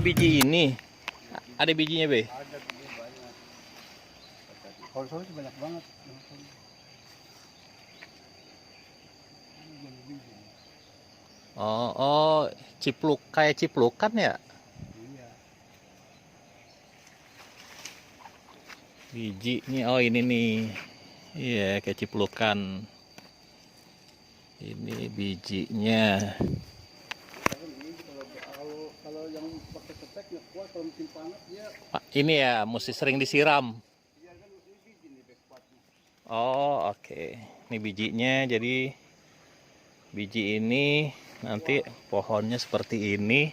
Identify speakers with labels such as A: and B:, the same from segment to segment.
A: biji ini. Ada bijinya, Be?
B: Ada biji banyak. Kalau soalnya sih banyak banget.
A: Oh, oh, cipluk kayak ciplukan ya?
B: Iya.
A: Biji nih. Oh, ini nih. Iya, kayak ciplukan. Ini bijinya.
B: Kalau yang pakai setek nggak kuat, kalau musim panas dia.
A: Pak, ini ya, mesti sering disiram.
B: Iya kan ini biji nih kuatnya.
A: Oh, oke. Ini bijinya, jadi biji ini nanti pohonnya seperti ini.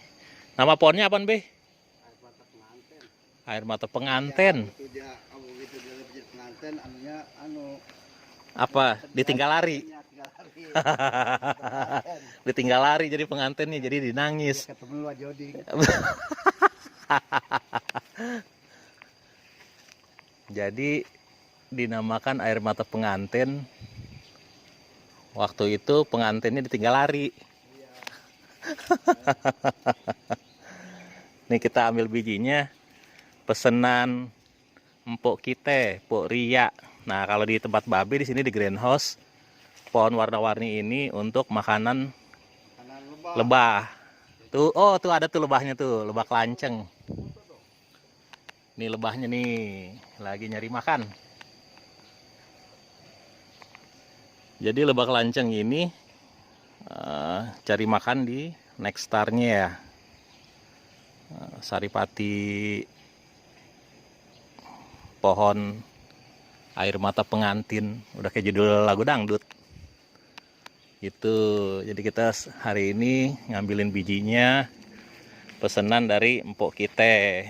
A: Nama pohonnya apa, Be?
B: Air mata pengantin.
A: Air mata penganten.
B: Ya, itu dia, begitu dia lebih pengantin, anunya
A: Apa? Ditinggal lari.
B: tinggal lari.
A: Ditinggal lari jadi pengantennya, jadi dinangis.
B: Ketemu lu Jody.
A: Jadi dinamakan air mata pengantin. Waktu itu pengantinnya ditinggal lari.
B: Iya.
A: Nih kita ambil bijinya. Pesenan empuk kita, Pok Ria. Nah, kalau di tempat babi di sini di greenhouse, pohon warna-warni ini untuk makanan lebah. Tuh, oh tuh ada tuh lebahnya tuh, lebah kelanceng. Nih lebahnya nih, lagi nyari makan. Jadi lebah kelanceng ini cari makan di nekstarnya ya. Saripati pohon air mata pengantin, udah kayak judul lagu dangdut. Itu, jadi kita hari ini ngambilin bijinya, pesanan dari empok kita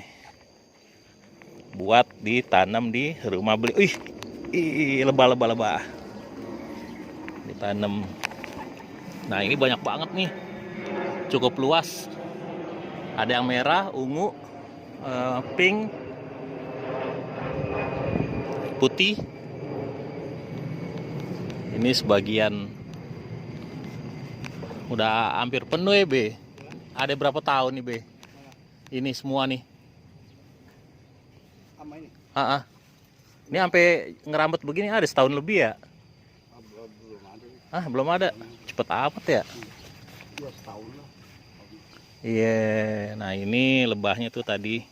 A: buat ditanam di rumah beli. Lebah ditanam. Nah, ini banyak banget nih, cukup luas. Ada yang merah, ungu, pink, putih. Ini sebagian udah hampir penuh ya, Be. Ada berapa tahun nih, Be? Ini semua nih.
B: Sama ini.
A: Ini sampai ngerambet begini ada setahun lebih ya?
B: Belum ada.
A: Belum ada. Cepet amat ya?
B: Iya, setahun lah.
A: Iya, nah ini lebahnya tuh tadi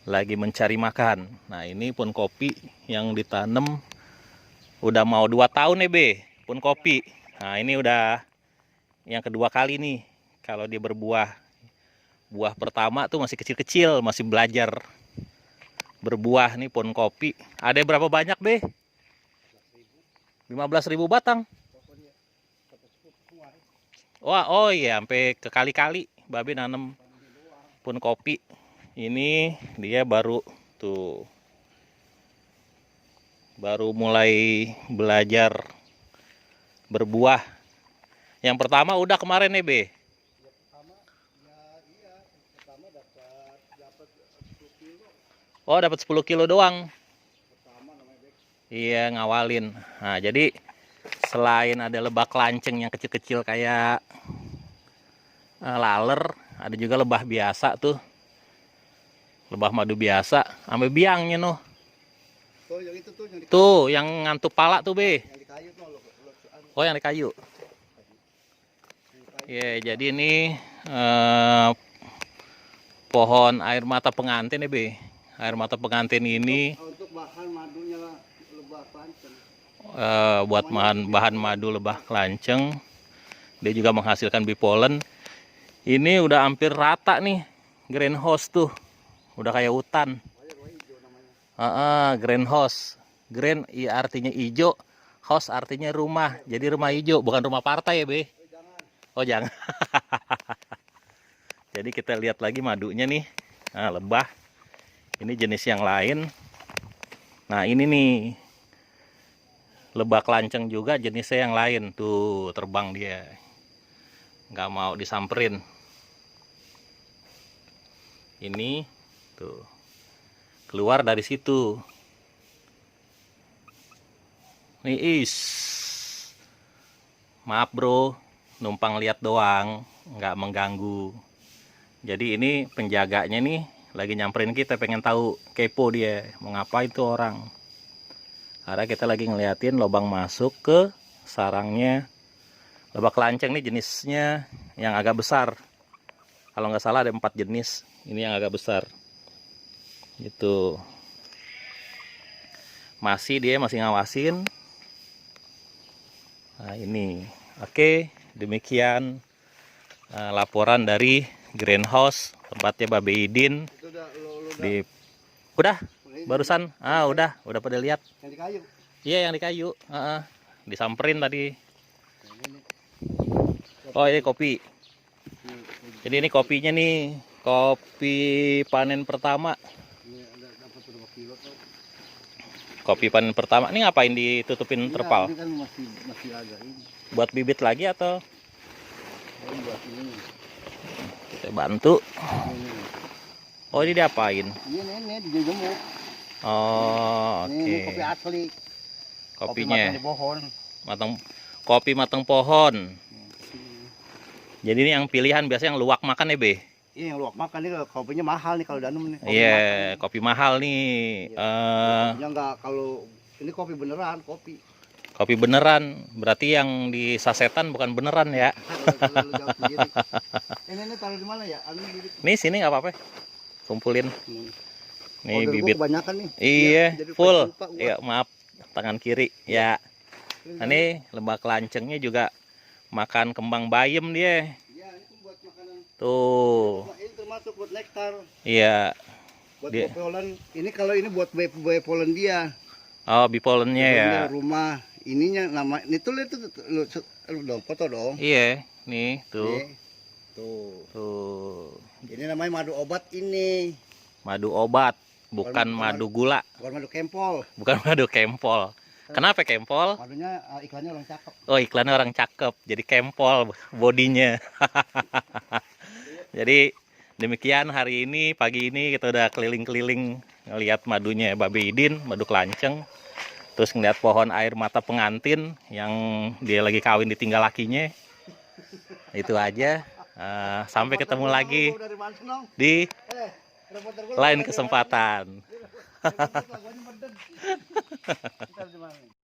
A: lagi mencari makan. Nah, ini pohon kopi yang ditanam udah mau 2 tahun nih, Be. Pohon kopi. Nah, ini udah yang kedua kali nih kalau dia berbuah. Buah pertama tuh masih kecil-kecil, masih belajar berbuah nih pohon kopi. Ada berapa banyak, Be? 15.000 batang. Wah, oh iya, sampai ke kali-kali Babe nanam pohon kopi. Ini dia baru tuh baru mulai belajar berbuah. Yang pertama udah kemarin nih, Be.
B: Pertama dapat 10 kilo.
A: Oh, dapat 10 kilo doang.
B: Pertama namanya Bek.
A: Iya, ngawalin. Nah, jadi selain ada lebah kelanceng yang kecil-kecil kayak laler, ada juga lebah biasa tuh. Lebah madu biasa, sampai biangnya noh.
B: Tuh yang itu tuh yang di
A: Tuh, yang ngantuk pala tuh, Be.
B: yang di kayu tuh
A: Oh, yang di kayu. Ya, jadi ini pohon air mata pengantin ya, Be. Air mata pengantin ini
B: untuk bahan madunya lebah kelanceng.
A: buat bahan madu lebah kelanceng. Dia juga menghasilkan bipolen. Ini udah hampir rata nih greenhouse tuh. Udah kayak hutan. Greenhouse. Green artinya hijau, house artinya rumah. Jadi rumah hijau, bukan rumah partai ya, Be. Oh, jangan. Jadi kita lihat lagi madunya nih. Nah, lebah. Ini jenis yang lain. Nah, ini nih. Lebah kelanceng juga jenisnya yang lain. Tuh, terbang dia. Nggak mau disamperin. Ini tuh. Keluar dari situ. Nih, maaf bro, numpang lihat doang, nggak mengganggu. Jadi ini penjaganya nih lagi nyamperin kita, pengen tahu, kepo dia mau ngapain tuh orang. Karena kita lagi ngeliatin lubang masuk ke sarangnya lebah kelanceng nih, jenisnya yang agak besar. Kalau nggak salah ada 4 jenis, ini yang agak besar. Gitu. Dia masih ngawasin. Nah ini, oke, demikian laporan dari greenhouse tempatnya Babe Idin.
B: Itu udah,
A: Di udah barusan, udah pada lihat.
B: yang di kayu.
A: Iya yang di kayu, disamperin tadi. Oh ini kopi. Jadi ini kopinya nih, kopi panen pertama.
B: Ini ada dapat berapa kilo tuh?
A: Kopi panen pertama. Ini ngapain ditutupin terpal?
B: Ini kan masih ada ini.
A: Buat bibit lagi atau?
B: Oh, buat ini.
A: Kita bantu.
B: Ini.
A: Oh ini diapain?
B: Ini dijemur.
A: Oh oke.
B: Ini kopi asli.
A: Kopinya
B: Kopi matang di pohon.
A: kopi matang pohon. Jadi ini yang pilihan biasanya yang luwak makan ya, Be?
B: Ini yang luwak makan nih, kopinya mahal nih kalau Danum nih.
A: Iya, kopi mahal nih.
B: Kopinya enggak, kalau ini kopi beneran, kopi.
A: Kopi beneran, berarti yang di sasetan bukan beneran ya?
B: Kalau lu jawab sendiri. Ini taruh di mana ya?
A: Nih sini nggak apa-apa, kumpulin. Nih
B: Order gua
A: bibit.
B: kebanyakan nih.
A: Iya,
B: jadi
A: full.
B: lupa gua.
A: Iya, maaf, tangan kiri. Ya. Nah, nih lebah kelancengnya juga makan kembang bayem dia.
B: Iya, itu buat makanan.
A: Tuh.
B: Ini termasuk buat nektar.
A: Iya.
B: Buat
A: Dia-
B: polen. Ini kalau ini buat buah polen dia.
A: Oh, bipolennya ya.
B: Polennya rumah. Ininya nama itu lu dong, foto dong.
A: Iya, nih tuh.
B: Nih. Tuh.
A: Tuh.
B: Ini namanya madu obat ini.
A: Madu obat, bukan
B: Bukan
A: madu gula,
B: Bukan madu kempol.
A: bukan madu kempol. Kenapa kempol?
B: Madunya iklannya orang cakep.
A: Oh, iklannya orang cakep, jadi kempol bodinya. Jadi demikian hari ini, pagi ini kita udah keliling-keliling ngelihat madunya Babe Idin, madu kelanceng. Terus ngeliat pohon air mata pengantin yang dia lagi kawin ditinggal lakinya. Itu aja. Sampai ketemu lagi
B: Dari mana, Nong?
A: di
B: Reporter gua
A: lain
B: dari
A: kesempatan.
B: mana? Lagunya medem. Kita di mana?